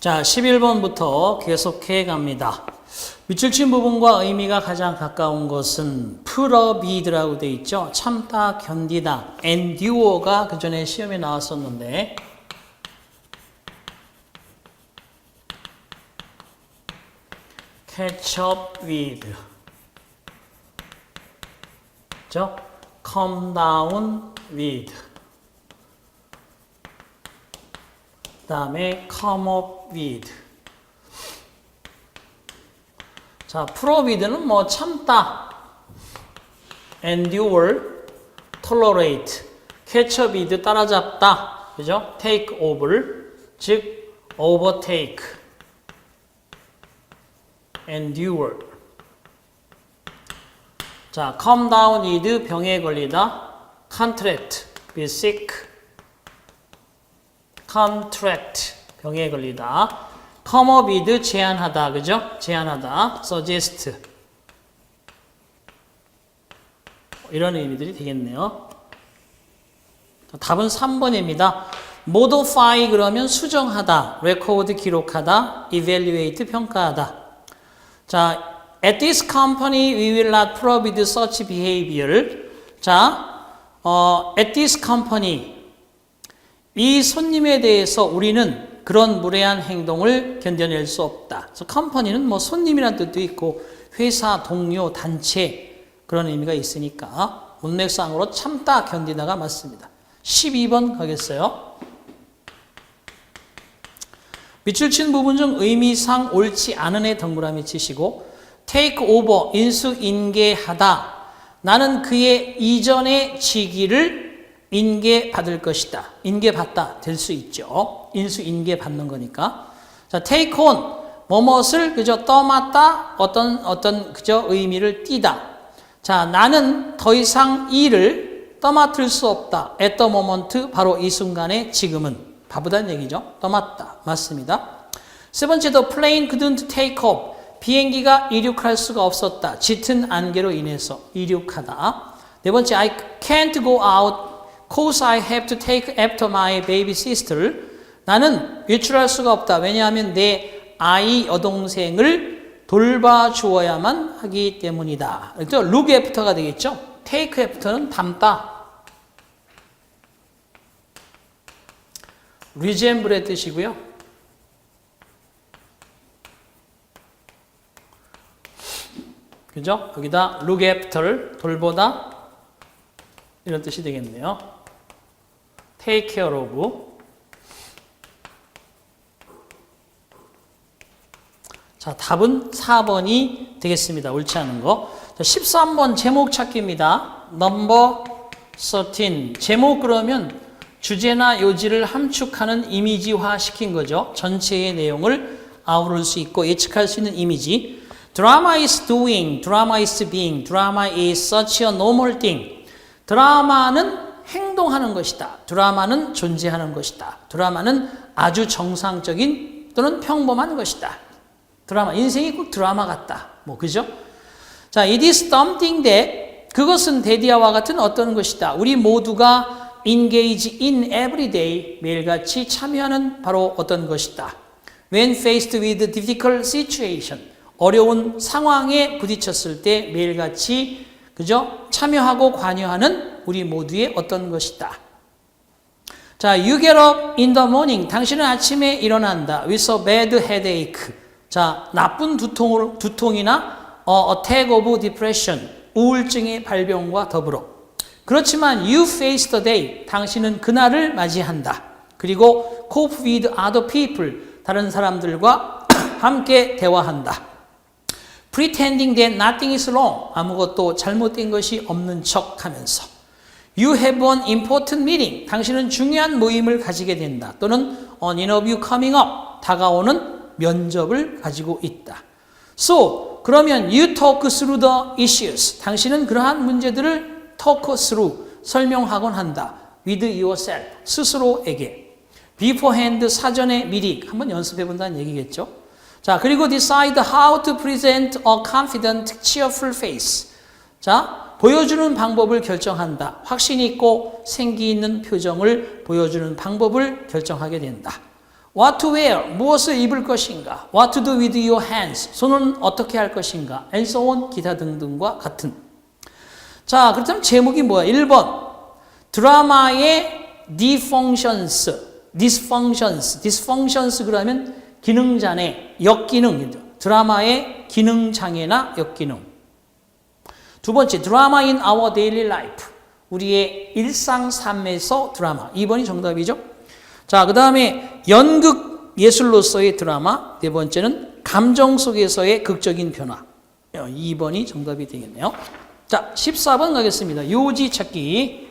자, 11번부터 계속해 갑니다. 밑줄친 부분과 의미가 가장 가까운 것은 persevere라고 되어 있죠. 참다, 견디다. endure가 그 전에 시험에 나왔었는데 catch up with, 그죠? come down with, 그 다음에 come up with. 자, 프로비드는 뭐 참다, endure, tolerate, catch up with 따라잡다, 그죠? take over, 즉 overtake, endure. 자, come down with 병에 걸리다, contract with sick, contract 병에 걸리다. come up with 제안하다, 그죠? 제안하다, suggest 이런 의미들이 되겠네요. 자, 답은 3번입니다. modify 그러면 수정하다, record 기록하다, evaluate 평가하다. 자, at this company we will not forbid such behavior. 자, at this company 이 손님에 대해서 우리는 그런 무례한 행동을 견뎌낼 수 없다. 그래서 컴퍼니는 뭐 손님이라는 뜻도 있고 회사, 동료, 단체 그런 의미가 있으니까 문맥상으로 참다, 견디다가 맞습니다. 12번 가겠어요. 밑줄 친 부분 중 의미상 옳지 않은 애 동그라미 치시고 take over, 인수인계하다. 나는 그의 이전의 직위를 인계받을 것이다. 인계받다 될 수 있죠. 인수인계받는 거니까. 자, take on 뭐뭇을 그저 떠맡다 어떤 그저 의미를 띠다. 자, 나는 더 이상 일을 떠맡을 수 없다. at the moment 바로 이 순간에 지금은 바보다는 얘기죠. 떠맡다. 맞습니다. 세 번째 the plane couldn't take off. 비행기가 이륙할 수가 없었다. 짙은 안개로 인해서 이륙하다. 네 번째 I can't go out cause I have to take after my baby sister. 나는 외출할 수가 없다. 왜냐하면 내 아이 여동생을 돌봐주어야만 하기 때문이다. 그래서 look after가 되겠죠. take after는 담다. resemble의 뜻이고요. 그죠? 여기다 look after, 돌보다 이런 뜻이 되겠네요. take care of. 자, 답은 4번이 되겠습니다. 옳지 않은 거. 자, 13번 제목 찾기입니다. number 13. 제목 그러면 주제나 요지를 함축하는 이미지화 시킨 거죠. 전체의 내용을 아우를 수 있고 예측할 수 있는 이미지. Drama is doing, drama is being, drama is such a normal thing. 드라마는 행동하는 것이다. 드라마는 존재하는 것이다. 드라마는 아주 정상적인 또는 평범한 것이다. 드라마, 인생이 꼭 드라마 같다. 뭐, 그죠? 자, it is something that, 그것은 데디아와 같은 어떤 것이다. 우리 모두가 engage in everyday, 매일같이 참여하는 바로 어떤 것이다. When faced with difficult situation, 어려운 상황에 부딪혔을 때 매일같이, 그죠? 참여하고 관여하는 우리 모두의 어떤 것이다. 자, you get up in the morning. 당신은 아침에 일어난다. with a bad headache. 자, 나쁜 두통이나 attack of depression. 우울증의 발병과 더불어. 그렇지만 you face the day. 당신은 그날을 맞이한다. 그리고 cope with other people. 다른 사람들과 함께 대화한다. pretending that nothing is wrong. 아무것도 잘못된 것이 없는 척 하면서. You have an important meeting. 당신은 중요한 모임을 가지게 된다. 또는 an interview coming up. 다가오는 면접을 가지고 있다. So, 그러면 you talk through the issues. 당신은 그러한 문제들을 talk through, 설명하곤 한다. with yourself, 스스로에게. beforehand, 사전에 미리 한번 연습해 본다는 얘기겠죠. 자, 그리고 decide how to present a confident, cheerful face. 자, 보여주는 방법을 결정한다. 확신 있고 생기 있는 표정을 보여주는 방법을 결정하게 된다. What to wear, 무엇을 입을 것인가? What to do with your hands, 손은 어떻게 할 것인가? And so on, 기타 등등과 같은. 자, 그렇다면 제목이 뭐야? 1번, 드라마의 dysfunctions 그러면 기능장애, 역기능, 드라마의 기능장애나 역기능. 두 번째, 드라마 in our daily life, 우리의 일상 삶에서 드라마. 2번이 정답이죠. 자, 그 다음에 연극 예술로서의 드라마. 네 번째는 감정 속에서의 극적인 변화. 2번이 정답이 되겠네요. 자, 14번 가겠습니다. 요지 찾기.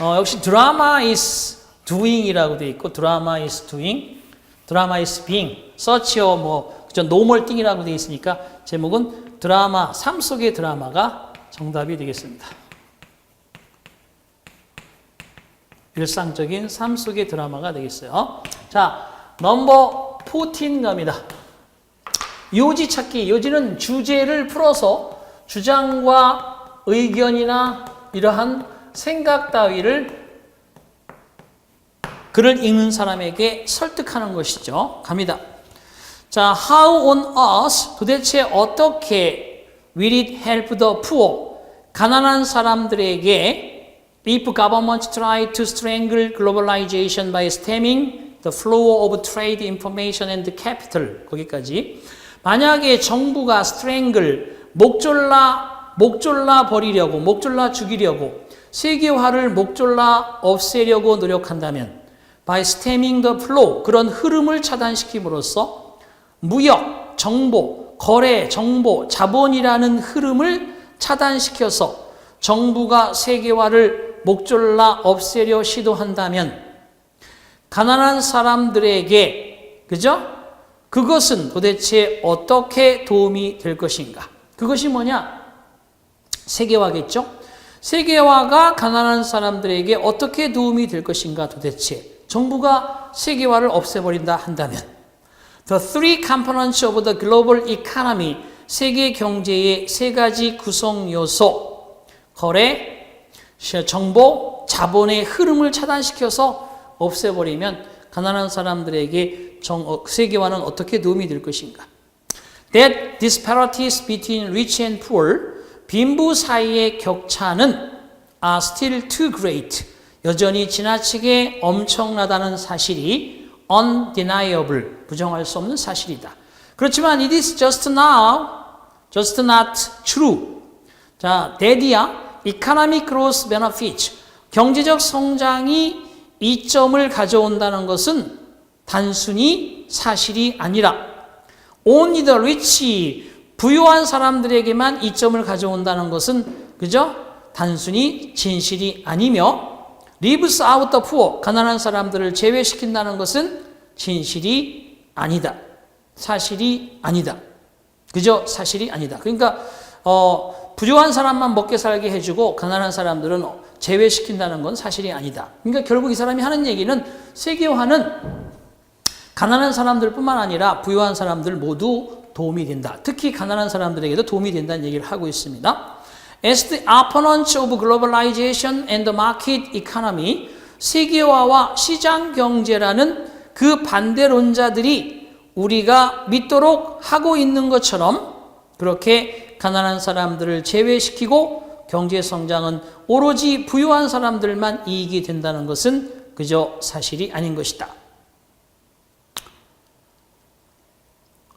역시 드라마 is doing이라고 되어 있고, 드라마 is doing, 드라마 is being, search어 normal thing이라고 되어 있으니까 제목은 드라마, 삶 속의 드라마가 정답이 되겠습니다. 일상적인 삶 속의 드라마가 되겠어요. 자, 넘버 14 갑니다. 요지 찾기. 요지는 주제를 풀어서 주장과 의견이나 이러한 생각 따위를 글을 읽는 사람에게 설득하는 것이죠. 갑니다. 자, how on earth, 도대체 어떻게 will it help the poor, 가난한 사람들에게 if governments try to strangle globalization by stemming the flow of trade, information and capital, 거기까지. 만약에 정부가 strangle, 목졸라 버리려고, 목졸라 죽이려고, 세계화를 목졸라 없애려고 노력한다면 by stemming the flow, 그런 흐름을 차단시킴으로써 무역, 정보, 거래, 정보, 자본이라는 흐름을 차단시켜서 정부가 세계화를 목졸라 없애려 시도한다면 가난한 사람들에게, 그죠? 그것은 도대체 어떻게 도움이 될 것인가? 그것이 뭐냐? 세계화겠죠? 세계화가 가난한 사람들에게 어떻게 도움이 될 것인가 도대체? 정부가 세계화를 없애버린다 한다면 The three components of the global economy, 세계 경제의 세 가지 구성 요소, 거래, 정보, 자본의 흐름을 차단시켜서 없애버리면 가난한 사람들에게 세계화는 어떻게 도움이 될 것인가? That disparities between rich and poor, 빈부 사이의 격차는 are still too great, 여전히 지나치게 엄청나다는 사실이 undeniable, 부정할 수 없는 사실이다. 그렇지만 it is just not true. 자, that이야, economic growth benefits, 경제적 성장이 이점을 가져온다는 것은 단순히 사실이 아니라 only the rich, 부유한 사람들에게만 이점을 가져온다는 것은, 그죠? 단순히 진실이 아니며 leaves out the poor, 가난한 사람들을 제외시킨다는 것은 진실이 아니다. 사실이 아니다. 그죠? 사실이 아니다. 그러니까 부유한 사람만 먹게 살게 해주고 가난한 사람들은 제외시킨다는 건 사실이 아니다. 그러니까 결국 이 사람이 하는 얘기는 세계화는 가난한 사람들뿐만 아니라 부유한 사람들 모두 도움이 된다. 특히 가난한 사람들에게도 도움이 된다는 얘기를 하고 있습니다. As the opponents of globalization and the market economy, 세계화와 시장 경제라는 그 반대론자들이 우리가 믿도록 하고 있는 것처럼 그렇게 가난한 사람들을 제외시키고 경제 성장은 오로지 부유한 사람들만 이익이 된다는 것은 그저 사실이 아닌 것이다.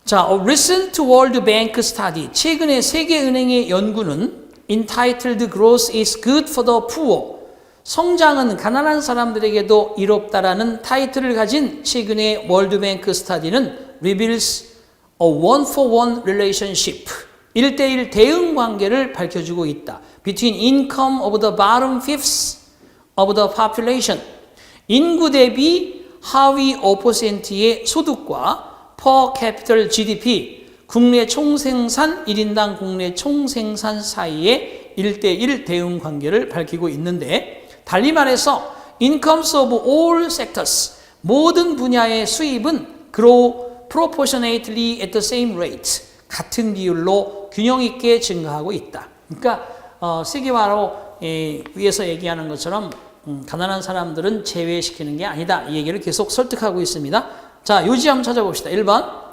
자, a recent World Bank study, 최근에 세계은행의 연구는 entitled Growth is good for the poor, 성장은 가난한 사람들에게도 이롭다라는 타이틀을 가진 최근의 월드뱅크 스터디는 reveals a one-for-one relationship, 1대1 대응 관계를 밝혀주고 있다. Between income of the bottom fifth of the population, 인구 대비 하위 5%의 소득과 per capital GDP, 국내 총생산, 1인당 국내 총생산 사이의 1대1 대응 관계를 밝히고 있는데, 달리 말해서 incomes of all sectors, 모든 분야의 수입은 grow proportionately at the same rate, 같은 비율로 균형 있게 증가하고 있다. 그러니까 세계화로 위에서 얘기하는 것처럼 가난한 사람들은 제외시키는 게 아니다. 이 얘기를 계속 설득하고 있습니다. 자, 요지 한번 찾아봅시다. 1번.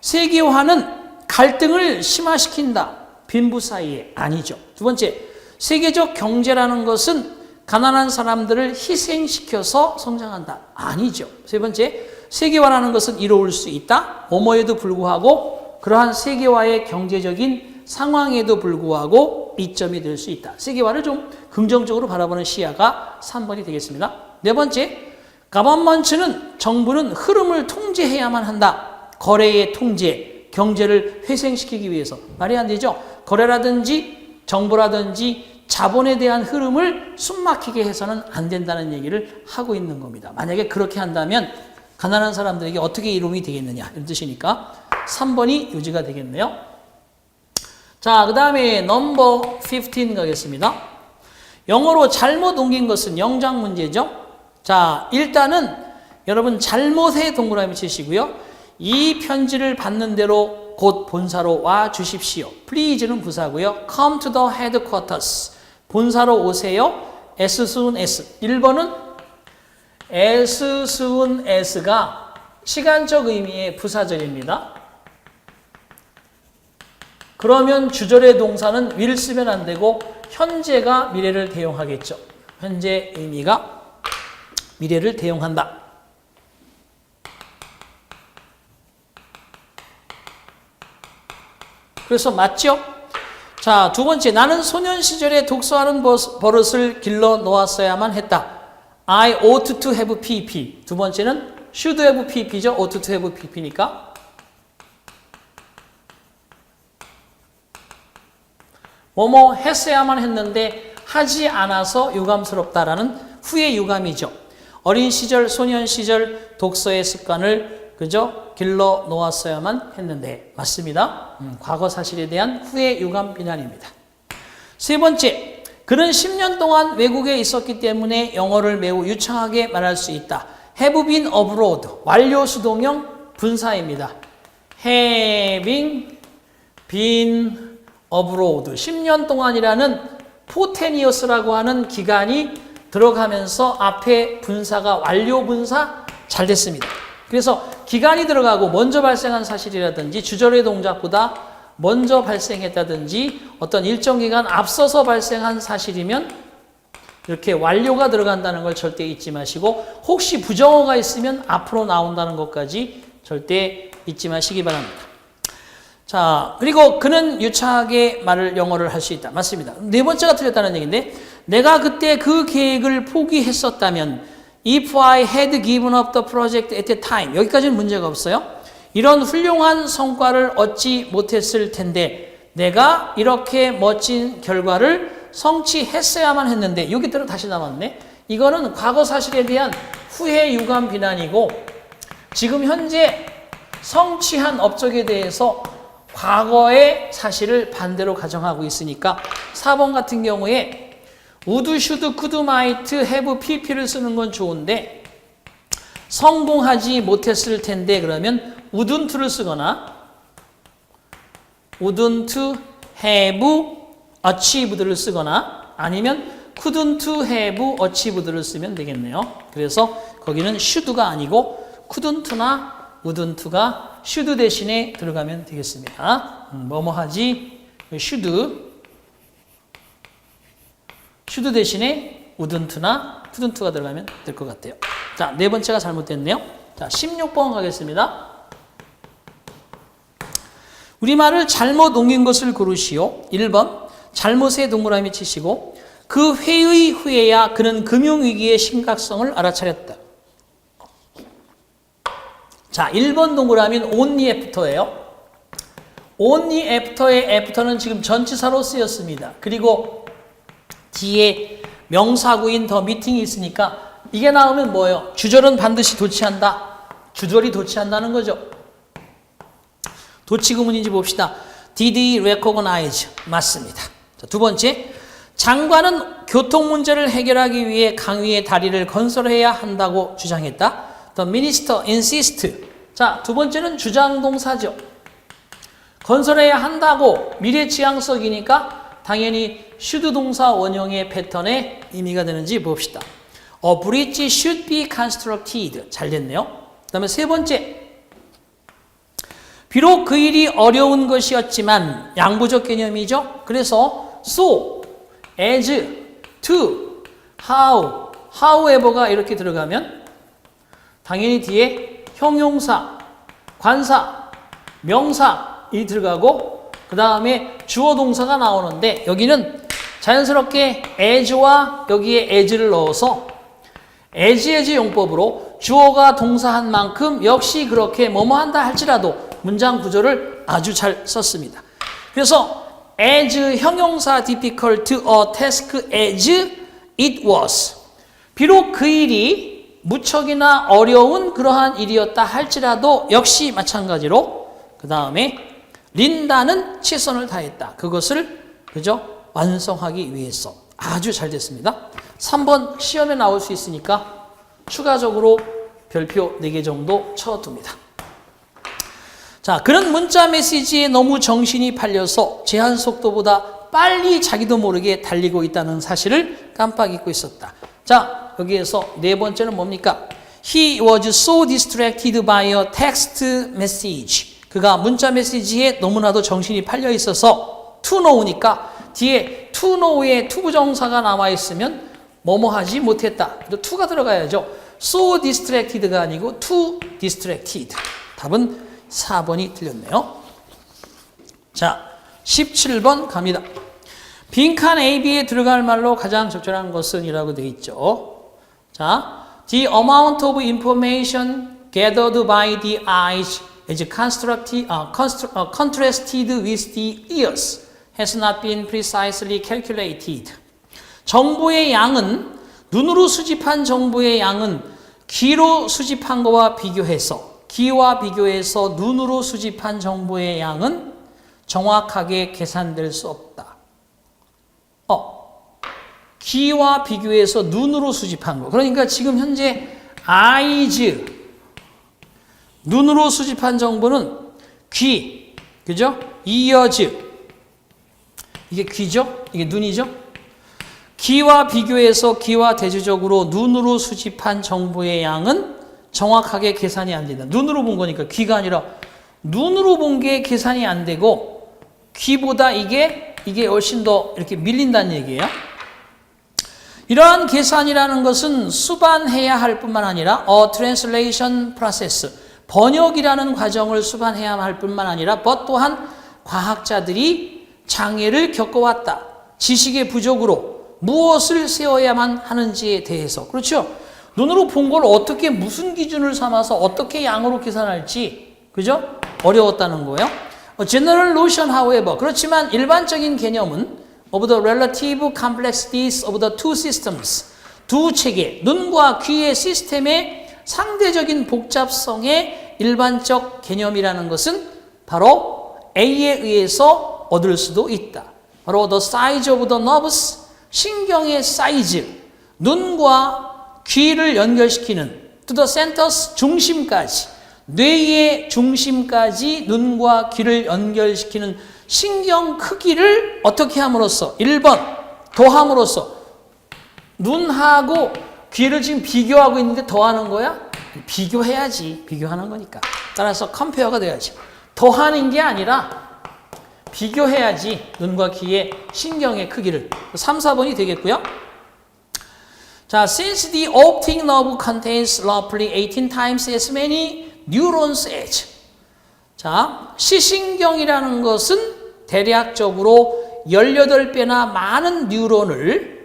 세계화는 갈등을 심화시킨다. 빈부 사이에. 아니죠. 두 번째. 세계적 경제라는 것은 가난한 사람들을 희생시켜서 성장한다. 아니죠. 세 번째. 세계화라는 것은 이루어질 수 있다. 뭐뭐에도 불구하고 그러한 세계화의 경제적인 상황에도 불구하고 이점이 될 수 있다. 세계화를 좀 긍정적으로 바라보는 시야가 3번이 되겠습니다. 네 번째, 가버먼트는 정부는 흐름을 통제해야만 한다. 거래의 통제, 경제를 회생시키기 위해서. 말이 안 되죠. 거래라든지 정부라든지 자본에 대한 흐름을 숨막히게 해서는 안 된다는 얘기를 하고 있는 겁니다. 만약에 그렇게 한다면 가난한 사람들에게 어떻게 이름이 되겠느냐 이런 뜻이니까 3번이 요지가 되겠네요. 자, 그 다음에 넘버 15 가겠습니다. 영어로 잘못 옮긴 것은 영장 문제죠. 자, 일단은 여러분 잘못의 동그라미 치시고요. 이 편지를 받는 대로 곧 본사로 와 주십시오. Please는 부사고요. Come to the headquarters. 본사로 오세요. As soon as. 1번은 as soon as가 시간적 의미의 부사절입니다. 그러면 주절의 동사는 will 쓰면 안 되고 현재가 미래를 대용하겠죠. 현재 의미가 미래를 대용한다. 그래서 맞죠? 자, 두 번째, 나는 소년 시절에 독서하는 버릇을 길러 놓았어야만 했다. I ought to have PP. 두 번째는 should have PP죠. ought to have PP니까. 뭐뭐 했어야만 했는데 하지 않아서 유감스럽다라는 후의 유감이죠. 어린 시절, 소년 시절 독서의 습관을 그저 길러 놓았어야만 했는데 맞습니다. 과거 사실에 대한 후의 유감 비난입니다. 세 번째, 그는 10년 동안 외국에 있었기 때문에 영어를 매우 유창하게 말할 수 있다. have been abroad, 완료 수동형 분사입니다. having been abroad, 10년 동안이라는 포테니어스라고 하는 기간이 들어가면서 앞에 분사가 완료 분사 잘 됐습니다. 그래서 기간이 들어가고 먼저 발생한 사실이라든지 주절의 동작보다 먼저 발생했다든지 어떤 일정 기간 앞서서 발생한 사실이면 이렇게 완료가 들어간다는 걸 절대 잊지 마시고 혹시 부정어가 있으면 앞으로 나온다는 것까지 절대 잊지 마시기 바랍니다. 자, 그리고 그는 유창하게 영어를 할 수 있다. 맞습니다. 네 번째가 틀렸다는 얘기인데 내가 그때 그 계획을 포기했었다면 If I had given up the project at the time. 여기까지는 문제가 없어요. 이런 훌륭한 성과를 얻지 못했을 텐데 내가 이렇게 멋진 결과를 성취했어야만 했는데 여기 들어 다시 나왔네. 이거는 과거 사실에 대한 후회 유감 비난이고 지금 현재 성취한 업적에 대해서 과거의 사실을 반대로 가정하고 있으니까 4번 같은 경우에 would, should, could, might, have, pp를 쓰는 건 좋은데 성공하지 못했을 텐데 그러면 wouldn't를 쓰거나 wouldn't have achieved를 쓰거나 아니면 couldn't have achieved를 쓰면 되겠네요. 그래서 거기는 should가 아니고 couldn't나 wouldn't가 should 대신에 들어가면 되겠습니다. 뭐뭐 하지 should 대신에 wouldn't나 couldn't가 들어가면 될 것 같아요. 자, 네 번째가 잘못됐네요. 자, 16번 가겠습니다. 우리말을 잘못 옮긴 것을 고르시오. 1번, 잘못의 동그라미 치시고 그 회의 후에야 그는 금융위기의 심각성을 알아차렸다. 자, 1번 동그라미는 only after예요. only after의 after는 지금 전치사로 쓰였습니다. 그리고 뒤에 명사구인 더 미팅이 있으니까 이게 나오면 뭐예요? 주절은 반드시 도치한다. 주절이 도치한다는 거죠. 도치구문인지 봅시다. Did he recognize? 맞습니다. 자, 두 번째, 장관은 교통 문제를 해결하기 위해 강위의 다리를 건설해야 한다고 주장했다. The minister insist. 자, 두 번째는 주장동사죠. 건설해야 한다고 미래지향석이니까 당연히 should 동사 원형의 패턴의 의미가 되는지 봅시다. A bridge should be constructed. 잘 됐네요. 그 다음에 세 번째. 비록 그 일이 어려운 것이었지만 양보적 개념이죠. 그래서 so, as, to, how, however가 이렇게 들어가면 당연히 뒤에 형용사, 관사, 명사이 들어가고 그 다음에 주어 동사가 나오는데 여기는 자연스럽게 as와 여기에 as를 넣어서 as 용법으로 주어가 동사한 만큼 역시 그렇게 뭐뭐 한다 할지라도 문장 구조를 아주 잘 썼습니다. 그래서 as 형용사 difficult a task as it was. 비록 그 일이 무척이나 어려운 그러한 일이었다 할지라도 역시 마찬가지로 그 다음에 린다는 최선을 다했다. 그것을 그저 완성하기 위해서. 아주 잘 됐습니다. 3번 시험에 나올 수 있으니까 추가적으로 별표 4개 정도 쳐둡니다. 자, 그런 문자 메시지에 너무 정신이 팔려서 제한 속도보다 빨리 자기도 모르게 달리고 있다는 사실을 깜빡 잊고 있었다. 자, 여기에서 네 번째는 뭡니까? He was so distracted by a text message. 그가 문자 메시지에 너무나도 정신이 팔려 있어서 to know니까 뒤에 to know에 투부정사가 남아 있으면 뭐뭐 하지 못했다. to가 들어가야죠. so distracted가 아니고 too distracted. 답은 4번이 틀렸네요. 자, 17번 갑니다. 빈칸 A, B에 들어갈 말로 가장 적절한 것은 이라고 되어 있죠. 자, the amount of information gathered by the eyes is contrasted with the ears has not been precisely calculated. 정보의 양은 눈으로 수집한 정보의 양은 귀로 수집한 것과 비교해서 귀와 비교해서 눈으로 수집한 정보의 양은 정확하게 계산될 수 없다. 귀와 비교해서 눈으로 수집한 거. 그러니까 지금 현재 eyes, 눈으로 수집한 정보는 귀, 그죠? ears, 이게 귀죠? 이게 눈이죠? 귀와 비교해서 귀와 대조적으로 눈으로 수집한 정보의 양은 정확하게 계산이 안 된다. 눈으로 본 거니까 귀가 아니라 눈으로 본 게 계산이 안 되고 귀보다 이게 훨씬 더 이렇게 밀린다는 얘기예요. 이러한 계산이라는 것은 수반해야 할 뿐만 아니라 translation process, 번역이라는 과정을 수반해야 할 뿐만 아니라 또한 과학자들이 장애를 겪어왔다. 지식의 부족으로 무엇을 세워야만 하는지에 대해서. 그렇죠? 눈으로 본 걸 어떻게 무슨 기준을 삼아서 어떻게 양으로 계산할지 그죠? 어려웠다는 거예요. General notion, however, 그렇지만 일반적인 개념은 of the relative complexities of the two systems, 두 체계, 눈과 귀의 시스템의 상대적인 복잡성의 일반적 개념이라는 것은 바로 A에 의해서 얻을 수도 있다. 바로 the size of the nerves, 신경의 사이즈, 눈과 귀를 연결시키는 to the centers, 중심까지, 뇌의 중심까지 눈과 귀를 연결시키는 신경 크기를 어떻게 함으로써 1번 더함으로써 눈하고 귀를 지금 비교하고 있는데 더하는 거야? 비교해야지. 비교하는 거니까. 따라서 컴페어가 돼야지. 더하는 게 아니라 비교해야지 눈과 귀의 신경의 크기를. 3, 4번이 되겠고요. 자, since the optic nerve contains roughly 18 times as many neurons as. 자, 시신경이라는 것은 대략적으로 18배나 많은 뉴런을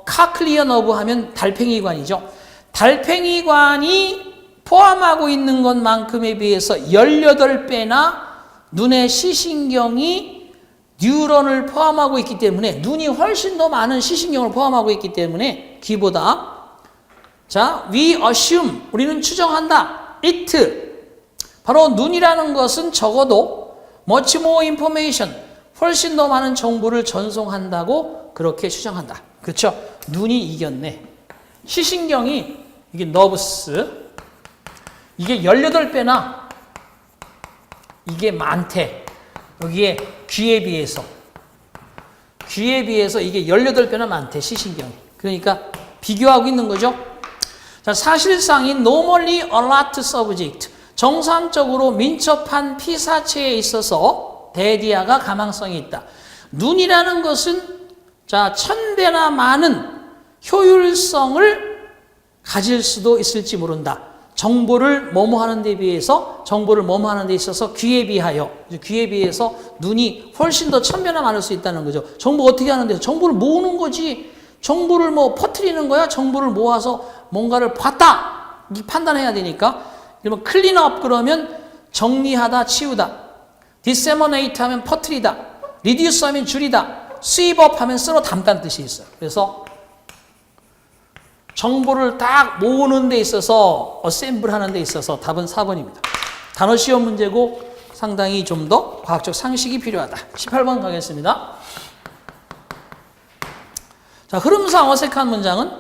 카클리어 너브 하면 달팽이관이죠. 달팽이관이 포함하고 있는 것만큼에 비해서 18배나 눈의 시신경이 뉴런을 포함하고 있기 때문에 눈이 훨씬 더 많은 시신경을 포함하고 있기 때문에 귀보다 자, we assume 우리는 추정한다. it 바로 눈이라는 것은 적어도 much more information 훨씬 더 많은 정보를 전송한다고 그렇게 추정한다. 그렇죠? 눈이 이겼네. 시신경이 이게 nerves 이게 18배나 이게 많대. 여기에 귀에 비해서 이게 18배나 많대. 시신경이. 그러니까 비교하고 있는 거죠. 자, 사실상이 normally alert subject. 정상적으로 민첩한 피사체에 있어서 대디아가 가망성이 있다. 눈이라는 것은 자, 1000배나 많은 효율성을 가질 수도 있을지 모른다. 정보를 뭐뭐 하는 데 비해서 정보를 뭐뭐 하는 데 있어서 귀에 비해서 눈이 훨씬 더 1000배나 많을 수 있다는 거죠. 정보 어떻게 하는데? 정보를 모으는 거지. 정보를 뭐 퍼뜨리는 거야? 정보를 모아서 뭔가를 봤다. 이 판단해야 되니까. 그러면 클린업 그러면 정리하다, 치우다. disseminate 하면 퍼뜨리다. reduce 하면 줄이다. sweep 하면 쓸어 담다는 뜻이 있어요. 그래서 정보를 딱 모으는 데 있어서 어셈블 하는 데 있어서 답은 4번입니다. 단어 시험 문제고 상당히 좀 더 과학적 상식이 필요하다. 18번 가겠습니다. 자, 흐름상 어색한 문장은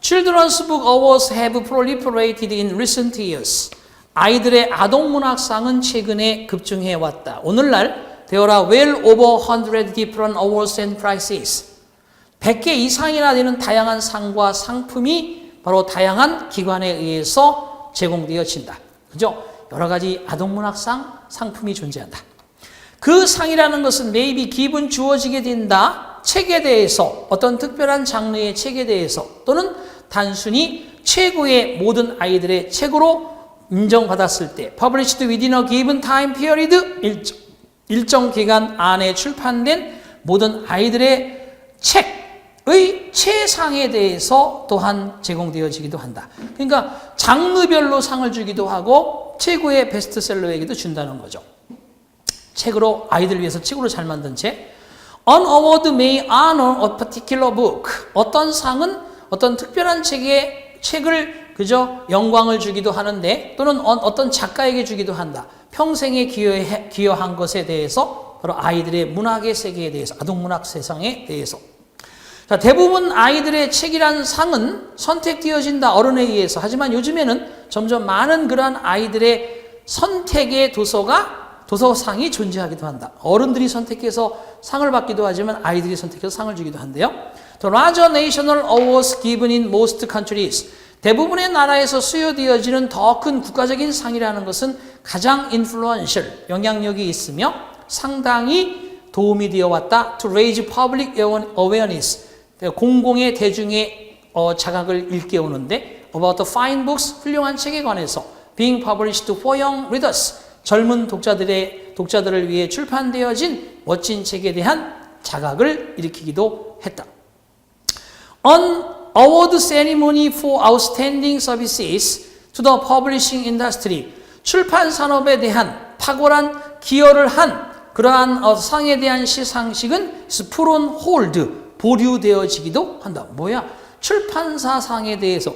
Children's Book Awards have proliferated in recent years. 아이들의 아동문학상은 최근에 급증해왔다. 오늘날 There are well over 100 different awards and prizes. 100개 이상이나 되는 다양한 상과 상품이 바로 다양한 기관에 의해서 제공되어진다. 그죠? 여러 가지 아동문학상 상품이 존재한다. 그 상이라는 것은 maybe 기분 주어지게 된다. 책에 대해서 어떤 특별한 장르의 책에 대해서 또는 단순히 최고의 모든 아이들의 책으로 인정받았을 때 published within a given time period 일정 기간 안에 출판된 모든 아이들의 책의 최상에 대해서 또한 제공되어지기도 한다. 그러니까 장르별로 상을 주기도 하고 최고의 베스트셀러에게도 준다는 거죠. 책으로 아이들을 위해서 책으로 잘 만든 책. An award may honor a particular book. 어떤 상은 어떤 특별한 책을 그저 영광을 주기도 하는데 또는 어떤 작가에게 주기도 한다. 평생에 기여한 것에 대해서 바로 아이들의 문학의 세계에 대해서 아동문학 세상에 대해서 자, 대부분 아이들의 책이란 상은 선택되어진다 어른에 의해서. 하지만 요즘에는 점점 많은 그러한 아이들의 선택의 도서상이 존재하기도 한다. 어른들이 선택해서 상을 받기도 하지만 아이들이 선택해서 상을 주기도 한대요. The larger national awards given in most countries. 대부분의 나라에서 수여되어지는 더 큰 국가적인 상이라는 것은 가장 influential, 영향력이 있으며 상당히 도움이 되어 왔다. To raise public awareness. 공공의 대중의 자각을 일깨우는데 about the fine books, 훌륭한 책에 관해서 being published for young readers. 젊은 독자들을 위해 출판되어진 멋진 책에 대한 자각을 일으키기도 했다. An award ceremony for outstanding services to the publishing industry. 출판 산업에 대한 탁월한 기여를 한 그러한 상에 대한 시상식은 put on hold, 보류되어지기도 한다. 뭐야? 출판사 상에 대해서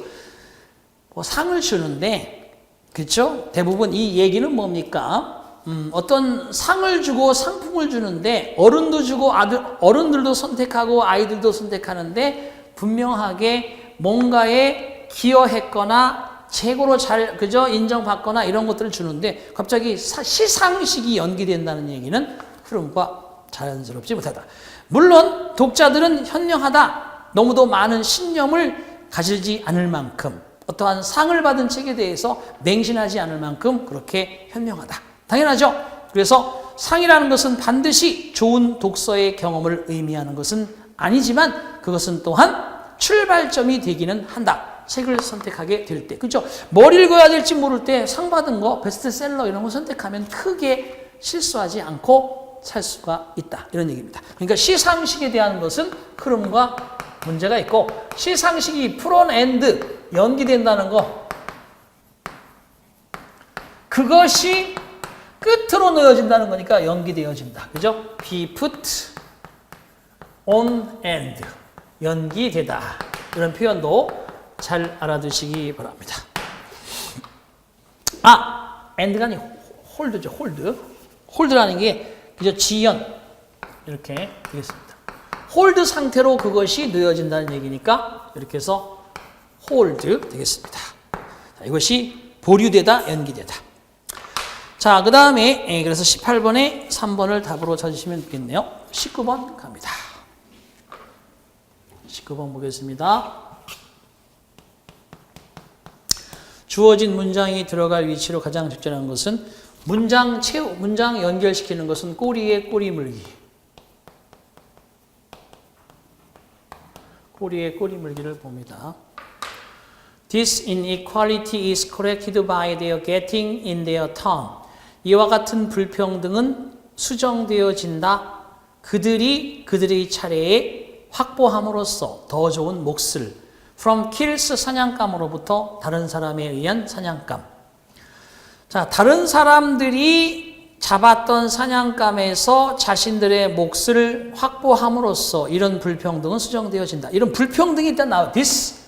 상을 주는데 그렇죠? 대부분 이 얘기는 뭡니까? 어떤 상을 주고 상품을 주는데 어른도 주고 어른들도 선택하고 아이들도 선택하는데 분명하게 뭔가에 기여했거나 최고로 잘 그저 인정받거나 이런 것들을 주는데 갑자기 시상식이 연기된다는 얘기는 흐름과 자연스럽지 못하다. 물론 독자들은 현명하다. 너무도 많은 신념을 가지지 않을 만큼 어떠한 상을 받은 책에 대해서 맹신하지 않을 만큼 그렇게 현명하다. 당연하죠. 그래서 상이라는 것은 반드시 좋은 독서의 경험을 의미하는 것은 아니지만 그것은 또한 출발점이 되기는 한다. 책을 선택하게 될 때. 그렇죠? 뭘 읽어야 될지 모를 때 상 받은 거, 베스트셀러 이런 거 선택하면 크게 실수하지 않고 살 수가 있다. 이런 얘기입니다. 그러니까 시상식에 대한 것은 흐름과 문제가 있고 시상식이 프론 엔드 연기된다는 거 그것이 끝으로 놓여진다는 거니까 연기되어진다. 그죠? be put on end 연기되다. 이런 표현도 잘 알아두시기 바랍니다. end가 아니고 홀드죠. 홀드라는 게 그죠? 지연 이렇게 되겠습니다. 홀드 상태로 그것이 놓여진다는 얘기니까 이렇게 해서 홀드 되겠습니다. 자, 이것이 보류되다, 연기되다. 자, 그 다음에 그래서 18번에 3번을 답으로 찾으시면 되겠네요. 19번 갑니다. 19번 보겠습니다. 주어진 문장이 들어갈 위치로 가장 적절한 것은 문장 연결시키는 것은 꼬리에 꼬리 물기. 꼬리에 꼬리 물기를 봅니다. This inequality is corrected by their getting in their turn. 이와 같은 불평등은 수정되어진다. 그들의 차례에 확보함으로써 더 좋은 몫을 from kills 사냥감으로부터 다른 사람에 의한 사냥감. 자, 다른 사람들이 잡았던 사냥감에서 자신들의 몫을 확보함으로써 이런 불평등은 수정되어진다. 이런 불평등이 일단 나와요. This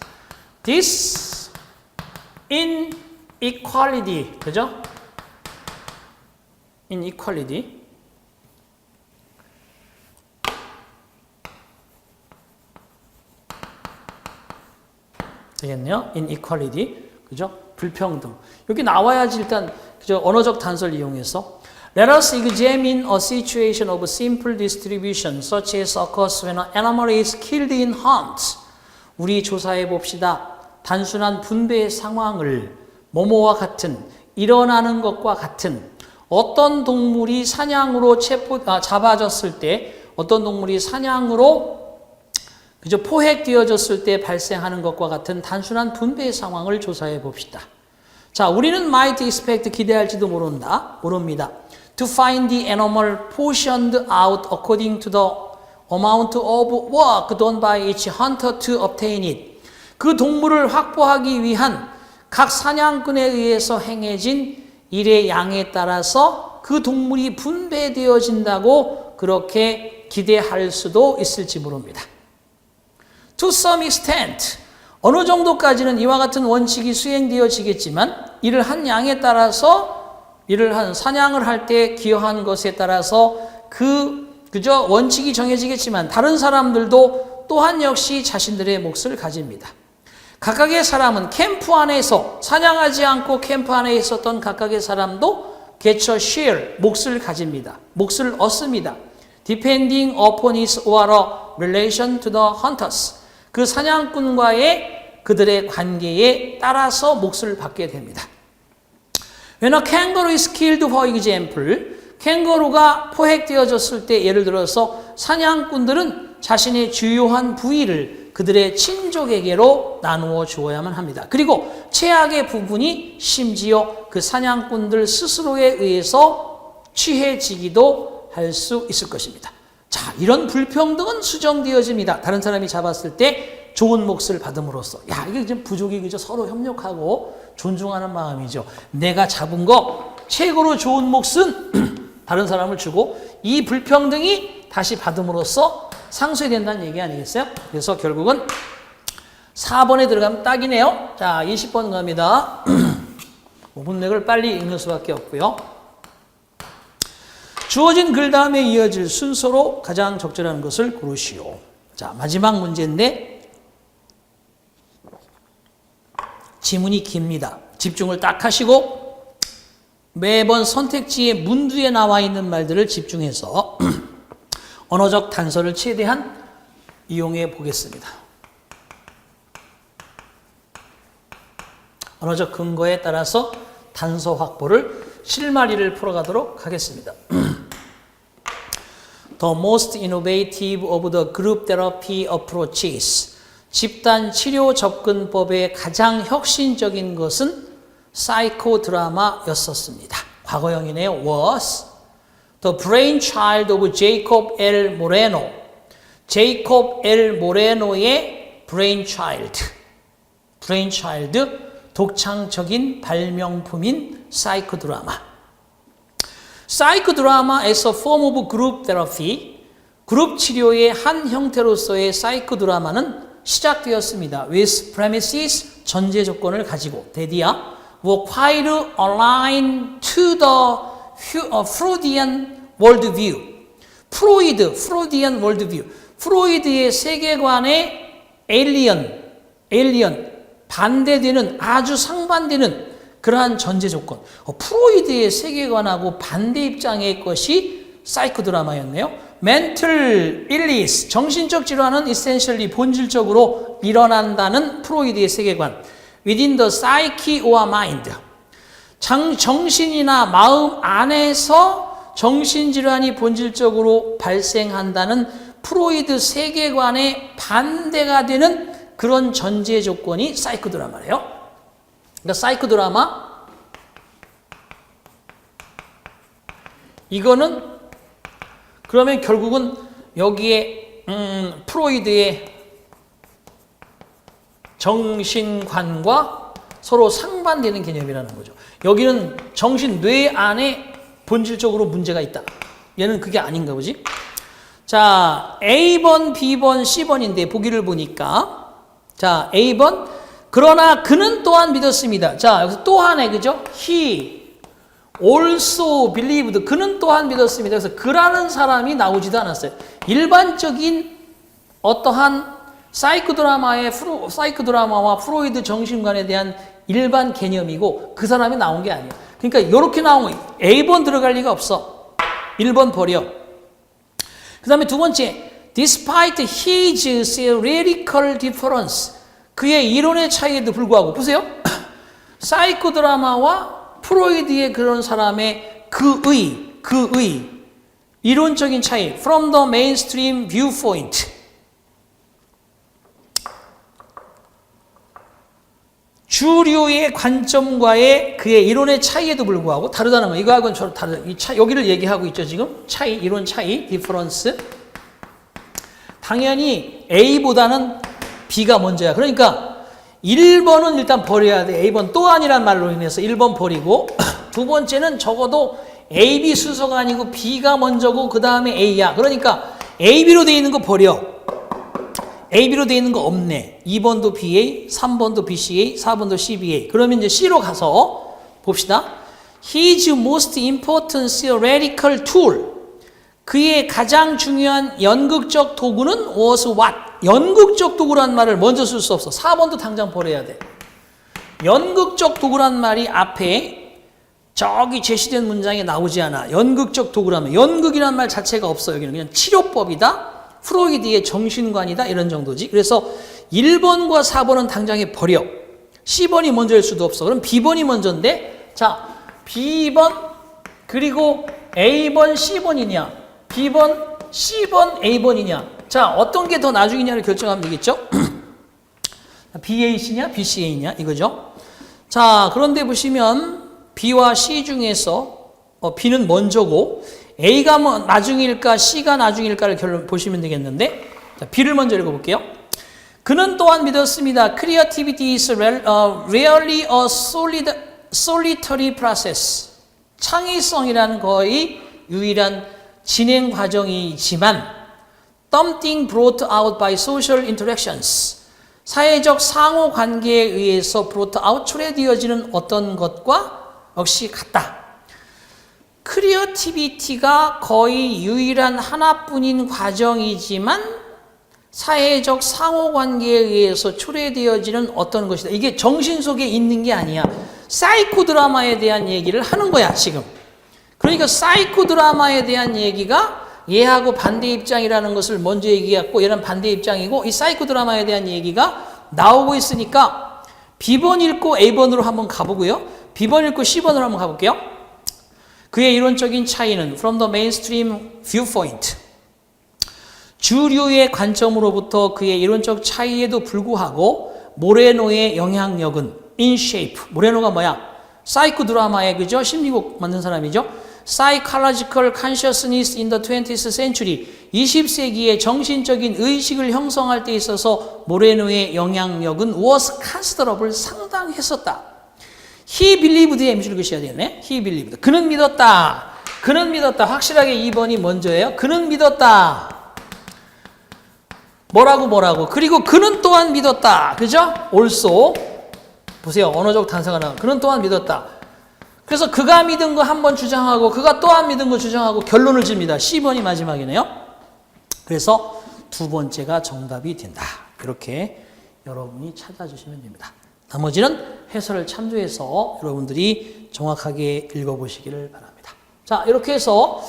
inequality. 그죠? inequality. 되겠네요. inequality. 그죠? 불평등. 여기 나와야지 일단 그죠? 언어적 단서를 이용해서 Let us examine a situation of simple distribution such as occurs when an animal is killed in hunt. 우리 조사해 봅시다. 단순한 분배의 상황을 뭐뭐와 같은 일어나는 것과 같은 어떤 동물이 사냥으로 잡아졌을 때 어떤 동물이 사냥으로 그저 포획되어졌을 때 발생하는 것과 같은 단순한 분배의 상황을 조사해 봅시다. 자, 우리는 might expect 기대할지도 모릅니다. To find the animal portioned out according to the amount of work done by each hunter to obtain it. 그 동물을 확보하기 위한 각 사냥꾼에 의해서 행해진 일의 양에 따라서 그 동물이 분배되어진다고 그렇게 기대할 수도 있을지 모릅니다. To some extent, 어느 정도까지는 이와 같은 원칙이 수행되어지겠지만 이를 한 양에 따라서 사냥을 할 때 기여한 것에 따라서 그저 원칙이 정해지겠지만 다른 사람들도 또한 역시 자신들의 몫을 가집니다. 각각의 사람은 캠프 안에서 사냥하지 않고 캠프 안에 있었던 각각의 사람도 get a share, 몫을 가집니다. 몫을 얻습니다. Depending upon his or her relation to the hunters. 그 사냥꾼과의 그들의 관계에 따라서 몫을 받게 됩니다. When a kangaroo is killed, for example, 캥거루가 포획되어졌을 때 예를 들어서 사냥꾼들은 자신의 주요한 부위를 그들의 친족에게로 나누어 주어야만 합니다. 그리고 최악의 부분이 심지어 그 사냥꾼들 스스로에 의해서 취해지기도 할 수 있을 것입니다. 자, 이런 불평등은 수정되어집니다. 다른 사람이 잡았을 때 좋은 몫을 받음으로써. 야, 이게 지금 부족이 그죠? 서로 협력하고 존중하는 마음이죠. 내가 잡은 거 최고로 좋은 몫은 다른 사람을 주고 이 불평등이 다시 받음으로써 상쇄된다는 얘기 아니겠어요? 그래서 결국은 4번에 들어가면 딱이네요. 자, 20번 갑니다. 5분맥을 빨리 읽는 수밖에 없고요. 주어진 글 다음에 이어질 순서로 가장 적절한 것을 고르시오. 자, 마지막 문제인데 지문이 깁니다. 집중을 딱 하시고 매번 선택지의 문두에 나와 있는 말들을 집중해서 언어적 단서를 최대한 이용해 보겠습니다. 언어적 근거에 따라서 단서 확보를 실마리를 풀어가도록 하겠습니다. The most innovative of the group therapy approaches. 집단 치료 접근법의 가장 혁신적인 것은 사이코드라마였었습니다. 과거형이네요. was the brainchild of Jacob L. Moreno. 제이콥 L. 모레노의 brainchild, 독창적인 발명품인 사이코드라마. 사이코드라마 as a form of group therapy, 그룹 치료의 한 형태로서의 사이코드라마는 시작되었습니다. with premises, 전제 조건을 가지고 대디아 were quite aligned to the Freudian worldview. Freudian worldview. 프로이드의 세계관에 alien, 반대되는, 아주 상반되는 그러한 전제 조건. 프로이드의 세계관하고 반대 입장의 것이 사이코드라마였네요. mental illness, 정신적 질환은 essentially 본질적으로 일어난다는 프로이드의 세계관. within the psyche or mind. 정신이나 마음 안에서 정신질환이 본질적으로 발생한다는 프로이드 세계관에 반대가 되는 그런 전제 조건이 사이코 드라마래요. 그러니까 사이코 드라마 이거는 그러면 결국은 여기에 프로이드의 정신관과 서로 상반되는 개념이라는 거죠. 여기는 정신 뇌 안에 본질적으로 문제가 있다. 얘는 그게 아닌가 보지? 자, A번, B번, C번인데 보기를 보니까 자, A번 그러나 그는 또한 믿었습니다. 자, 여기서 또한에 그죠? He also believed. 그는 또한 믿었습니다. 그래서 그라는 사람이 나오지도 않았어요. 일반적인 어떠한 사이코 드라마와 프로이드 정신관에 대한 일반 개념이고 그 사람이 나온 게 아니에요. 그러니까 이렇게 나오면 A번 들어갈 리가 없어. 1번 버려. 그 다음에 두 번째, despite his theoretical difference. 그의 이론의 차이에도 불구하고, 보세요. 사이코 드라마와 프로이드의 그런 사람의 그의 이론적인 차이, from the mainstream viewpoint. 주류의 관점과의 그의 이론의 차이에도 불구하고 다르다는 거예요. 이거하고는 저로 다르다. 여기를 얘기하고 있죠, 지금. 차이, 이론 차이, 디퍼런스. 당연히 A보다는 B가 먼저야. 그러니까 1번은 일단 버려야 돼. A번 또한이란 말로 인해서 1번 버리고 두 번째는 적어도 A, B 순서가 아니고 B가 먼저고 그 다음에 A야. 그러니까 A, B로 되어 있는 거 버려. AB로 되어 있는 거 없네. 2번도 BA, 3번도 BCA, 4번도 CBA. 그러면 이제 C로 가서 봅시다. His most important theoretical tool. 그의 가장 중요한 연극적 도구는 was what? 연극적 도구란 말을 먼저 쓸 수 없어. 4번도 당장 버려야 돼. 연극적 도구란 말이 앞에 저기 제시된 문장에 나오지 않아. 연극적 도구라면 연극이란 말 자체가 없어. 여기는 그냥 치료법이다. 프로이드의 정신관이다 이런 정도지. 그래서 1번과 4번은 당장에 버려. C번이 먼저일 수도 없어. 그럼 B번이 먼저인데 자 B번 그리고 A번 C번이냐 B번 C번 A번이냐 자 어떤 게 더 나중이냐를 결정하면 되겠죠. BAC냐 BCA냐 이거죠. 자 그런데 보시면 B와 C 중에서 B는 먼저고 A가 나중일까 C가 나중일까를 보시면 되겠는데 자, B를 먼저 읽어볼게요. 그는 또한 믿었습니다. Creativity is rarely a solitary process. 창의성이라는 거의 유일한 진행 과정이지만 something brought out by social interactions. 사회적 상호 관계에 의해서 brought out, 초래되어지는 어떤 것과 역시 같다. 크리에이티비티가 거의 유일한 하나뿐인 과정이지만 사회적 상호관계에 의해서 초래되어지는 어떤 것이다. 이게 정신 속에 있는 게 아니야. 사이코 드라마에 대한 얘기를 하는 거야 지금. 그러니까 사이코 드라마에 대한 얘기가 얘하고 반대 입장이라는 것을 먼저 얘기했고 얘는 반대 입장이고 이 사이코 드라마에 대한 얘기가 나오고 있으니까 B번 읽고 A번으로 한번 가보고요. B번 읽고 C번으로 한번 가볼게요. 그의 이론적인 차이는 from the mainstream viewpoint. 주류의 관점으로부터 그의 이론적 차이에도 불구하고 모레노의 영향력은 in shape. 모레노가 뭐야? 사이코 드라마의 그죠? 심리곡 만든 사람이죠. Psychological consciousness in the 20th century. 20세기의 정신적인 의식을 형성할 때 있어서 모레노의 영향력은 was considerable. 상당했었다. He believed의 MC를 그셔야 되네. He believed. 그는 믿었다. 그는 믿었다. 확실하게 2번이 먼저예요. 그는 믿었다. 뭐라고. 그리고 그는 또한 믿었다. 그죠? also. 보세요. 언어적 단서가 나와. 그는 또한 믿었다. 그래서 그가 믿은 거 한 번 주장하고 그가 또한 믿은 거 주장하고 결론을 집니다. C번이 마지막이네요. 그래서 두 번째가 정답이 된다. 이렇게 여러분이 찾아주시면 됩니다. 나머지는 해설을 참조해서 여러분들이 정확하게 읽어보시기를 바랍니다. 자, 이렇게 해서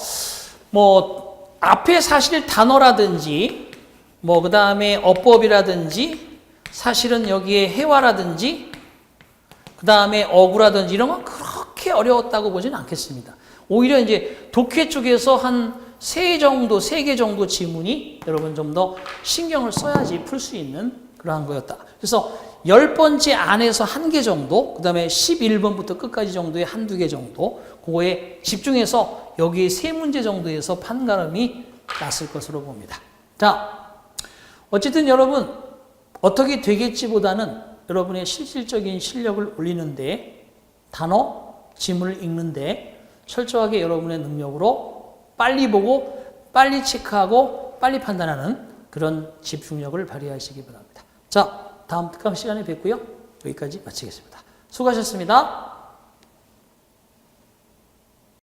앞에 사실 단어라든지 그 다음에 어법이라든지 사실은 여기에 회화라든지 다음에 어구라든지 이런 건 그렇게 어려웠다고 보지는 않겠습니다. 오히려 이제 독해 쪽에서 한 3개 정도 지문이 여러분 좀 더 신경을 써야지 풀 수 있는 그러한 거였다. 그래서 10번째 안에서 1개 정도, 그 다음에 11번부터 끝까지 정도의 한두 개 정도, 그거에 집중해서 여기 3문제 정도에서 판가름이 났을 것으로 봅니다. 자, 어쨌든 여러분, 어떻게 되겠지보다는 여러분의 실질적인 실력을 올리는데, 단어, 지문을 읽는데, 철저하게 여러분의 능력으로 빨리 보고, 빨리 체크하고, 빨리 판단하는 그런 집중력을 발휘하시기 바랍니다. 자, 다음 특강 시간에 뵙고요. 여기까지 마치겠습니다. 수고하셨습니다.